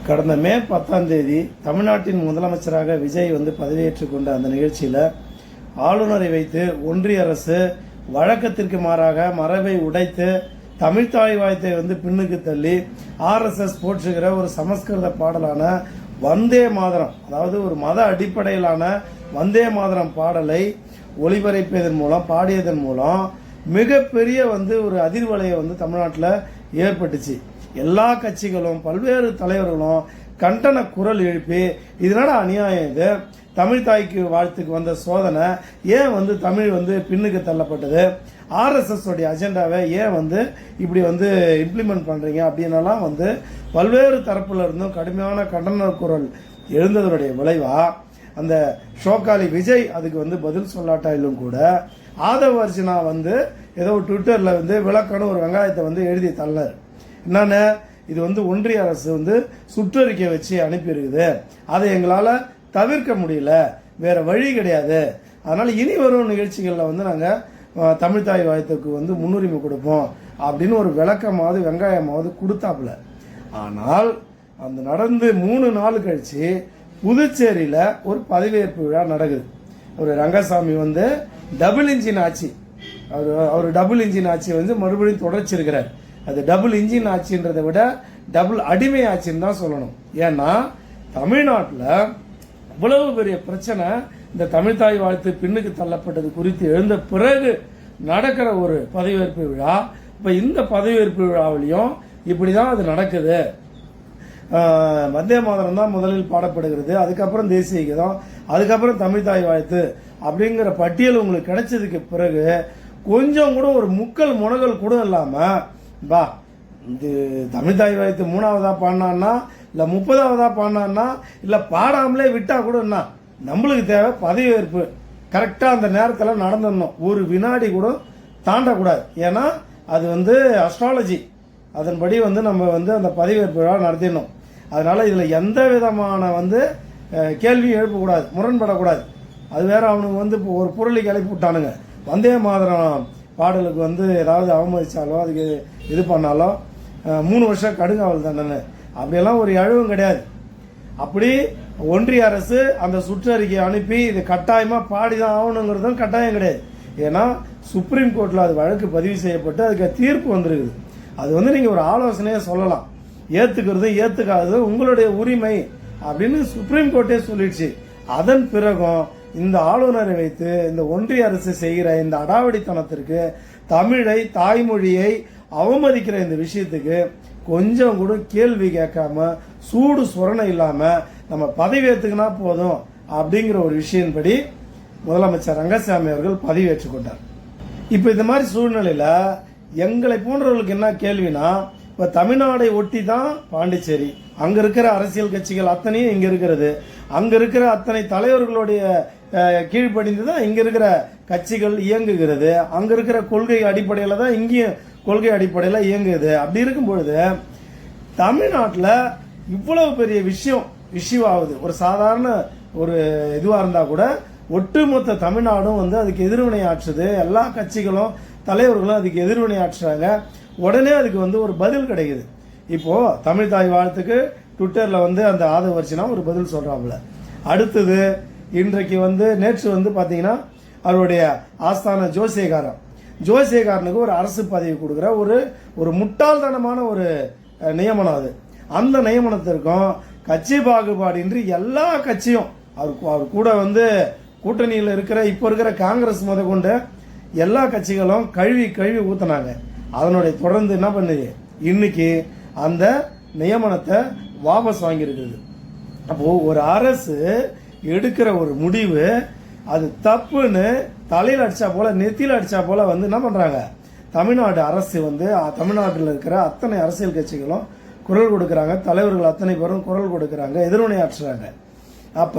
கடந்த மே 10ஆம் தேதி தமிழ்நாட்டின் முதலமைச்சராக விஜய் பதவியேற்றுக் கொண்ட அந்த நிகழ்ச்சியில் ஆளுநரை வைத்து ஒன்றிய அரசு வழக்கத்திற்கு மாறாக மரபை உடைத்து தமிழ்த்தாய் வாழ்த்தை பின்னுக்கு தள்ளி RSS போற்றுகிற ஒரு சமஸ்கிருத பாடலான வந்தே மாதரம், அதாவது ஒரு மத அடிப்படையிலான வந்தே மாதரம் பாடலை ஒளிபரப்பியதன் மூலம் பாடியதன் மூலம் மிகப்பெரிய ஒரு அதிர்வலையை தமிழ்நாட்டில் ஏற்பட்டுச்சு. எல்லா கட்சிகளும் பல்வேறு தலைவர்களும் கண்டன குரல் எழுப்பி இதனால அநியாயம், இது தமிழ் தாய்க்கு வாழ்த்துக்கு வந்த சோதனை, ஏன் தமிழ் பின்னுக்கு தள்ளப்பட்டது, RSS உடைய அஜெண்டாவை ஏன் இப்படி இம்ப்ளிமெண்ட் பண்றீங்க அப்படின்னலாம் பல்வேறு தரப்புல இருந்தும் கடுமையான கண்டன குரல் எழுந்ததனுடைய விளைவா அந்த ஷோக்காலி விஜய் அதுக்கு பதில் சொல்லாட்டாலும் கூட ஆதவ அர்ஜுனா ஏதோ ட்விட்டர்ல விளக்கணும் ஒரு வெங்காயத்தை எழுதி தள்ளார். என்னன்னு, இது ஒன்றிய அரசு சுற்றறிக்கை வச்சு அனுப்பியிருக்குது, அதை எங்களால தவிர்க்க முடியல, வேற வழி கிடையாது, அதனால இனி வரும் நிகழ்ச்சிகள்ல நாங்க தமிழ்த்தாய் வாழ்த்துக்கு முன்னுரிமை கொடுப்போம் அப்படின்னு ஒரு விளக்கமாவது வெங்காயமாவது கொடுத்தாப்புல. ஆனால் அந்த நடந்து 3 நாள் கழிச்சு புதுச்சேரியில ஒரு பதவியேற்பு விழா நடக்குது. ஒரு ரங்கசாமி டபுள் இன்ஜின் ஆட்சி, அவர் டபுள் இன்ஜின் ஆட்சி மறுபடியும் தொடர்ச்சி இருக்கிறார். அது டபுள் இன்ஜின் ஆட்சின்றதை விட டபுள் அடிமை ஆட்சின்னு தான் சொல்லணும். ஏன்னா தமிழ்நாட்டில் இவ்வளவு பெரிய பிரச்சனை இந்த தமிழ்த்தாய் வாழ்த்து பின்னுக்கு தள்ளப்பட்டது குறித்து எழுந்த பிறகு நடக்கிற ஒரு பதவியேற்பு விழா. இப்ப இந்த பதவியேற்பு விழாவிலையும் இப்படிதான் அது நடக்குது. வந்தே மாதரம் தான் முதலில் பாடப்படுகிறது, அதுக்கப்புறம் தேசிய கீதம், அதுக்கப்புறம் தமிழ்த்தாய் வாழ்த்து அப்படிங்கிற பட்டியல் உங்களுக்கு கிடைச்சதுக்கு பிறகு கொஞ்சம் கூட ஒரு முக்கல் முனகல் கூட இல்லாம பா இது தமிழ்த்தாய் வாழ்த்து 3ஆவதா பாடினான்னா இல்ல 30ஆவதா பாடினான்னா இல்ல பாடாமலே விட்டா கூட என்ன, நம்மளுக்கு தேவை பதவியேற்பு கரெக்டா அந்த நேரத்தில் நடந்துடணும், ஒரு வினாடி கூட தாண்டக்கூடாது. ஏன்னா அது அஸ்ட்ராலஜி, அதன்படி நம்ம அந்த பதவியேற்பு விழா நடத்திடணும். அதனால இதுல எந்த விதமான கேள்வி எழுப்பக்கூடாது, முரண்படக்கூடாது. அது வேற அவனுக்கு ஒரு பொருளை கிளப்பி விட்டானுங்க. வந்தே மாதரம் பாடலுக்கு ஏதாவது அவமதிச்சாலோ அதுக்கு இது பண்ணாலோ 3 வருஷம் கடுங்காவல் தண்டனை, அப்படியெல்லாம் ஒரு இழவும் கிடையாது. அப்படி ஒன்றிய அரசு அந்த சுற்றறிக்கை அனுப்பி இது கட்டாயமா பாடிதான் ஆகணுங்கிறதும் கட்டாயம் கிடையாது. ஏன்னா சுப்ரீம் கோர்ட்ல அது வழக்கு பதிவு செய்யப்பட்டு அதுக்கு தீர்ப்பு வந்திருக்குது. அது நீங்க ஒரு ஆலோசனையா சொல்லலாம், ஏத்துக்கிறது ஏத்துக்காதது உங்களுடைய உரிமை அப்படின்னு சுப்ரீம் கோர்ட்டே சொல்லிடுச்சு. அதன் பிறகும் இந்த ஆளுநரை வைத்து இந்த ஒன்றிய அரசு செய்கிற இந்த அடாவடித்தனத்திற்கு, தமிழை தாய்மொழியை அவமதிக்கிற இந்த விஷயத்துக்கு கொஞ்சம் கூட கேள்வி கேட்காம சூடு சுரணை இல்லாம நம்ம பதவியேற்றுக்கினா போதும் அப்படிங்கிற ஒரு விஷயப்படி முதலமைச்சர் ரங்கசாமி அவர்கள் பதவியேற்றுக் கொண்டார். இப்ப இந்த மாதிரி சூழ்நிலையில எங்களை போன்றவர்களுக்கு என்ன கேள்வினா, இப்ப தமிழ்நாடை ஒட்டி தான் பாண்டிச்சேரி, அங்க இருக்கிற அரசியல் கட்சிகள் அத்தனையும் இங்க இருக்கிறது, அங்க இருக்கிற அத்தனை தலைவர்களுடைய கீழ்ப்படிந்துதான் இங்க இருக்கிற கட்சிகள் இயங்குகிறது, அங்க இருக்கிற கொள்கை அடிப்படையில தான் இங்கேயும் கொள்கை அடிப்படையில இயங்குது. அப்படி இருக்கும் பொழுது தமிழ்நாட்டில் இவ்வளவு பெரிய விஷயம் ஆகுது. ஒரு சாதாரண ஒரு இதுவா இருந்தா கூட ஒட்டுமொத்த தமிழ்நாடும் அதுக்கு எதிர்வினை ஆற்றுது, எல்லா கட்சிகளும் தலைவர்களும் அதுக்கு எதிர்வினை ஆற்றுறாங்க. உடனே அதுக்கு ஒரு பதில் கிடைக்குது. இப்போ தமிழ்த்தாய் வாழ்த்துக்கு ட்விட்டர்ல அந்த ஆதவ அர்ச்சனா ஒரு பதில் சொல்றாப்புல. அடுத்தது இன்றைக்கு நேற்று பாத்தீங்கன்னா அவருடைய ஆஸ்தான ஜோசியக்காரனுக்கு ஒரு அரசு பதவி கொடுக்கிற ஒரு முட்டாள்தனமான ஒரு நியமனம் அது. அந்த நியமனத்திற்கும் கட்சி பாகுபாடின்றி எல்லா கட்சியும் அவர் கூட கூட்டணியில் இருக்கிற இப்ப இருக்கிற காங்கிரஸ் முத கொண்டு எல்லா கட்சிகளும் கழுவி ஊத்தினாங்க. அதனுடைய தொடர்ந்து என்ன பண்ணுது, இன்னைக்கு அந்த நியமனத்தை வாபஸ் வாங்கியிருக்குது. அப்போ ஒரு அரசு எடுக்கிற ஒரு முடிவு அது தப்புன்னு தலையில் அடிச்சா போல நெத்தியில் அடிச்சா போல என்ன பண்றாங்க, தமிழ்நாடு அரசு தமிழ்நாட்டில் இருக்கிற அத்தனை அரசியல் கட்சிகளும் குரல் கொடுக்கறாங்க, தலைவர்கள் அத்தனை பேரும் குரல் கொடுக்கறாங்க, எதிர்வினை ஆற்றுறாங்க. அப்ப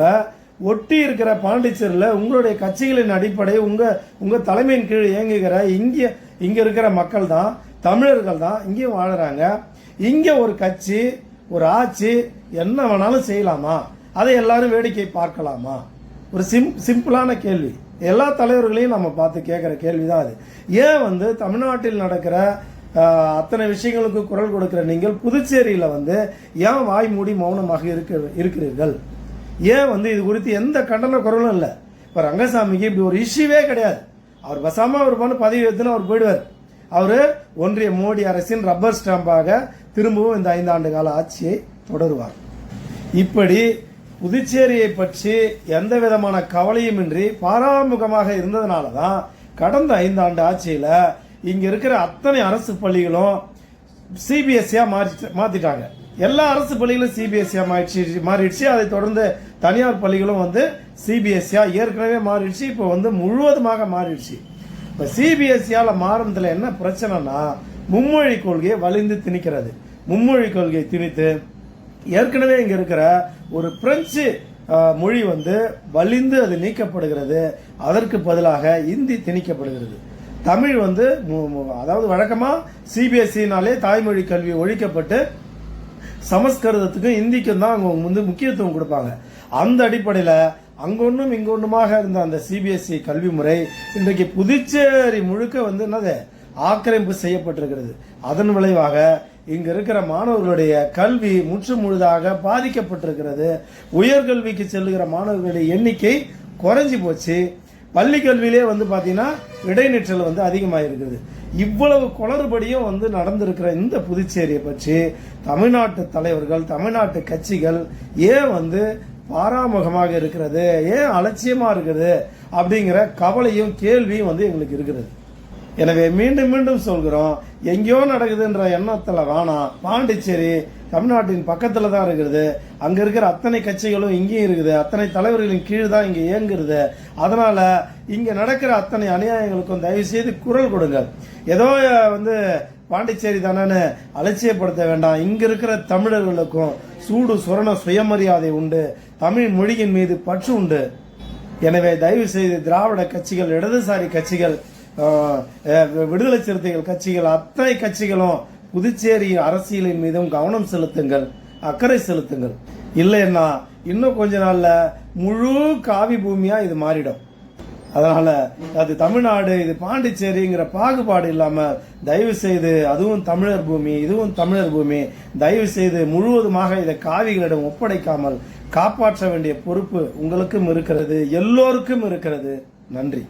ஒட்டி இருக்கிற பாண்டிச்சேரியில் உங்களுடைய கட்சிகளின் அடிப்படை உங்க தலைமையின் கீழ் இயங்குகிற இங்க இருக்கிற மக்கள் தான், தமிழர்கள் தான் இங்கேயும் வாழறாங்க. இங்க ஒரு கட்சி ஒரு ஆட்சி என்ன வேணாலும் செய்யலாமா, அதை எல்லாரும் வேடிக்கை பார்க்கலாமா? ஒரு சிம்பிளான கேள்வி, எல்லா தலைவர்களையும் நம்ம பார்த்து கேட்கிற கேள்விதான் அது. ஏன் தமிழ்நாட்டில் நடக்கிற அத்தனை விஷயங்களுக்கு குரல் கொடுக்கிற நீங்கள் புதுச்சேரியில வந்து ஏன் வாய் மூடி மௌனமாக இருக்கிறீர்கள்? ஏன் வந்து இது குறித்து எந்த கண்டன குரலும் இல்லை? இப்ப ரங்கசாமிக்கு இப்படி ஒரு இஷ்யூவே கிடையாது. அவர் பசாம அவர் பண்ண பதவி எடுத்துன்னு அவர் போயிடுவார். அவரு ஒன்றிய மோடி அரசின் ரப்பர் ஸ்டாம்பாக திரும்பவும் இந்த 5 ஆண்டு கால ஆட்சியை தொடருவார். இப்படி புதுச்சேரியை பற்றி எந்த விதமான கவலையுமின்றி பாராமுகமாக இருந்ததுனாலதான் கடந்த 5 ஆண்டு ஆட்சியில இங்க இருக்கிற அத்தனை அரசு பள்ளிகளும் சிபிஎஸ்சியா மாத்திட்டாங்க. எல்லா அரசு பள்ளிகளும் சிபிஎஸ்சியா மாறிடுச்சு. அதை தொடர்ந்து தனியார் பள்ளிகளும் வந்து சிபிஎஸ்சியா ஏற்கனவே மாறிடுச்சு. இப்போ வந்து முழுவதுமாக மாறிடுச்சு. இப்ப சிபிஎஸ்சியால மாறுறதுல என்ன பிரச்சனைனா மும்மொழி கொள்கையை வலிந்து திணிக்கிறது. மும்மொழி கொள்கையை திணித்து ஏற்கனவே இங்க இருக்கிற ஒரு பிரெஞ்சு மொழி வந்து வலிந்து அது நீக்கப்படுகிறது. அதற்கு பதிலாக இந்தி திணிக்கப்படுகிறது. தமிழ் வந்து அதாவது வழக்கமா சிபிஎஸ்சினாலே தாய்மொழி கல்வி ஒழிக்கப்பட்டு சமஸ்கிருதத்துக்கும் இந்திக்கும் தான் அவங்க வந்து முக்கியத்துவம் கொடுப்பாங்க. அந்த அடிப்படையில் அங்கொன்னும் இங்கொன்னுமாக இருந்த அந்த சிபிஎஸ்இ கல்வி முறை இன்றைக்கு புதுச்சேரி முழுக்க வந்து என்னது ஆக்கிரமிப்பு செய்யப்பட்டிருக்கிறது. அதன் விளைவாக இங்க இருக்கிற மாணவர்களுடைய கல்வி முற்று முழுதாக பாதிக்கப்பட்டிருக்கிறது. உயர்கல்விக்கு செல்லுகிற மாணவர்களுடைய எண்ணிக்கை குறைஞ்சி போச்சு. பள்ளி கல்வியிலே வந்து பாத்தீங்கன்னா இடைநிற்றல் வந்து அதிகமாயிருக்குது. இவ்வளவு குளறுபடியும் வந்து நடந்திருக்கிற இந்த புதுச்சேரியை பற்றி தமிழ்நாட்டு தலைவர்கள், தமிழ்நாட்டு கட்சிகள் ஏன் வந்து பாராமுகமாக இருக்கிறது, ஏன் அலட்சியமா இருக்குது அப்படிங்கிற கவலையும் கேள்வியும் வந்து எங்களுக்கு இருக்கிறது. எனவே மீண்டும் மீண்டும் சொல்கிறோம், எங்கேயோ நடக்குதுன்ற எண்ணத்துல வேணாம். பாண்டிச்சேரி தமிழ்நாட்டின் பக்கத்துல தான் இருக்கிறது. அங்க இருக்கிற அத்தனை கட்சிகளும் இங்கேயும் இருக்குது. அத்தனை தலைவர்களின் கீழ் தான் இங்க இயங்குறது. அதனால இங்க நடக்கிற அத்தனை அநியாயங்களுக்கும் தயவு செய்து குரல் கொடுங்கள். ஏதோ வந்து பாண்டிச்சேரி தானே அலட்சியப்படுத்த வேண்டாம். இங்க இருக்கிற தமிழர்களுக்கும் சூடு சொரண சுயமரியாதை உண்டு. தமிழ் மொழியின் மீது பற்று உண்டு. எனவே தயவு செய்து திராவிட கட்சிகள், இடதுசாரி கட்சிகள், விடுதலை சிறுத்தைகள் கட்சிகள், அத்தனை கட்சிகளும் புதுச்சேரி அரசியலின் மீதும் கவனம் செலுத்துங்கள், அக்கறை செலுத்துங்கள். இல்லைன்னா இன்னும் கொஞ்ச நாள்ல முழு காவி பூமியா இது மாறிடும். அதனால அது தமிழ்நாடு, இது பாண்டிச்சேரிங்கிற பாகுபாடு இல்லாம தயவு செய்து, அதுவும் தமிழர் பூமி, இதுவும் தமிழர் பூமி, தயவு செய்து முழுவதுமாக இதை காவிகளிடம் ஒப்படைக்காமல் காப்பாற்ற வேண்டிய பொறுப்பு உங்களுக்கும் இருக்கிறது, எல்லோருக்கும் இருக்கிறது. நன்றி.